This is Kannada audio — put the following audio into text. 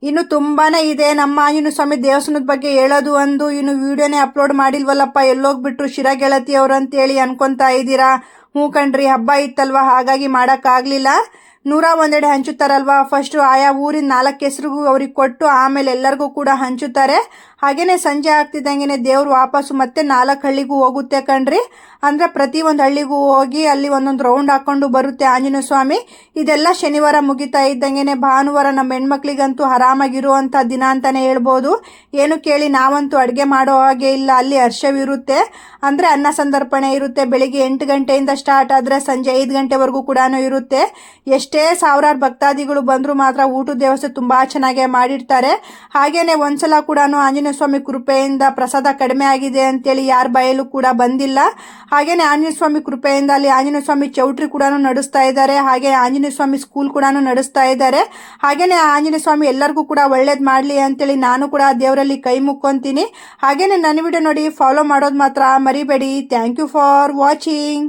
ಇನ್ನು ತುಂಬಾನೇ ಇದೆ ನಮ್ಮ ಆಂಜನೇಯ ಸ್ವಾಮಿ ದೇವಸ್ಥಾನದ ಬಗ್ಗೆ ಹೇಳೋದು. ಇನ್ನು ವಿಡಿಯೋನೇ ಅಪ್ಲೋಡ್ ಮಾಡಿಲ್ವಲ್ಲಪ್ಪ, ಎಲ್ಲೋಗ್ಬಿಟ್ರು ಶಿರಾ ಗೆಳತಿಯವ್ರು ಅಂತೇಳಿ ಅನ್ಕೊಂತಾ ಇದ್ದೀರಾ. ಹ್ಞೂ ಕಣ್ರಿ, ಹಬ್ಬ ಇತ್ತಲ್ವ, ಹಾಗಾಗಿ ಮಾಡೋಕ್ಕಾಗಲಿಲ್ಲ. 101 ಹಂಚುತ್ತಾರಲ್ವ, ಫಸ್ಟು ಆಯಾ ಊರಿನ 4 ಹೆಸರಿಗೂ ಅವ್ರಿಗೆ ಕೊಟ್ಟು ಆಮೇಲೆ ಎಲ್ಲರಿಗೂ ಕೂಡ ಹಂಚುತ್ತಾರೆ. ಹಾಗೇನೆ ಸಂಜೆ ಆಗ್ತಿದ್ದಂಗೆ ದೇವ್ರು ವಾಪಸ್ಸು ಮತ್ತೆ 4 ಹಳ್ಳಿಗೂ ಹೋಗುತ್ತೆ ಕಣ್ರಿ. ಅಂದರೆ ಪ್ರತಿ ಒಂದು ಹಳ್ಳಿಗೂ ಹೋಗಿ ಅಲ್ಲಿ ಒಂದೊಂದು ರೌಂಡ್ ಹಾಕ್ಕೊಂಡು ಬರುತ್ತೆ ಆಂಜನೇಯ ಸ್ವಾಮಿ. ಇದೆಲ್ಲ ಶನಿವಾರ ಮುಗಿತಾ ಇದ್ದಂಗೆ ಭಾನುವಾರ ನಮ್ಮ ಹೆಣ್ಮಕ್ಳಿಗಂತೂ ಆರಾಮಾಗಿರುವಂಥ ದಿನ ಅಂತಲೇ ಹೇಳ್ಬೋದು. ಏನು ಕೇಳಿ, ನಾವಂತೂ ಅಡುಗೆ ಮಾಡೋ ಹಾಗೆ ಇಲ್ಲ, ಅಲ್ಲಿ ಹರ್ಷವಿರುತ್ತೆ. ಅಂದರೆ ಅನ್ನ ಸಂದರ್ಪಣೆ ಇರುತ್ತೆ. ಬೆಳಿಗ್ಗೆ 8 ಗಂಟೆಯಿಂದ ಸ್ಟಾರ್ಟ್ ಆದರೆ ಸಂಜೆ 5 ಗಂಟೆವರೆಗೂ ಕೂಡ ಇರುತ್ತೆ. ಎಷ್ಟೇ ಸಾವಿರಾರು ಭಕ್ತಾದಿಗಳು ಬಂದರೂ ಮಾತ್ರ ಊಟದ ವ್ಯವಸ್ಥೆ ತುಂಬ ಚೆನ್ನಾಗೇ ಮಾಡಿರ್ತಾರೆ. ಹಾಗೇನೆ ಒಂದ್ಸಲ ಕೂಡ ಆಂಜನೇಯ ಸ್ವಾಮಿ ಕೃಪೆಯಿಂದ ಪ್ರಸಾದ ಕಡಿಮೆ ಆಗಿದೆ ಅಂತೇಳಿ ಯಾರ ಬಾಯಲ್ಲೂ ಕೂಡ ಬಂದಿಲ್ಲ. ಹಾಗೇನೆ ಆಂಜನೇಯ ಸ್ವಾಮಿ ಕೃಪೆಯಿಂದ ಅಲ್ಲಿ ಆಂಜನೇಯ ಸ್ವಾಮಿ ಚೌಟ್ರಿ ಕೂಡ ನಡೆಸ್ತಾ ಇದ್ದಾರೆ. ಹಾಗೆ ಆಂಜನೇಯ ಸ್ವಾಮಿ ಸ್ಕೂಲ್ ಕೂಡ ನಡೆಸ್ತಾ ಇದ್ದಾರೆ. ಹಾಗೇನೆ ಆಂಜನೇಯ ಸ್ವಾಮಿ ಎಲ್ಲರಿಗೂ ಕೂಡ ಒಳ್ಳೇದು ಮಾಡಲಿ ಅಂತೇಳಿ ನಾನು ಕೂಡ ದೇವರಲ್ಲಿ ಕೈ ಮುಕ್ಕೊಂತೀನಿ. ಹಾಗೇನೆ ನನ್ನ ವಿಡಿಯೋ ನೋಡಿ ಫಾಲೋ ಮಾಡೋದು ಮಾತ್ರ ಮರಿಬೇಡಿ. Thank you for watching.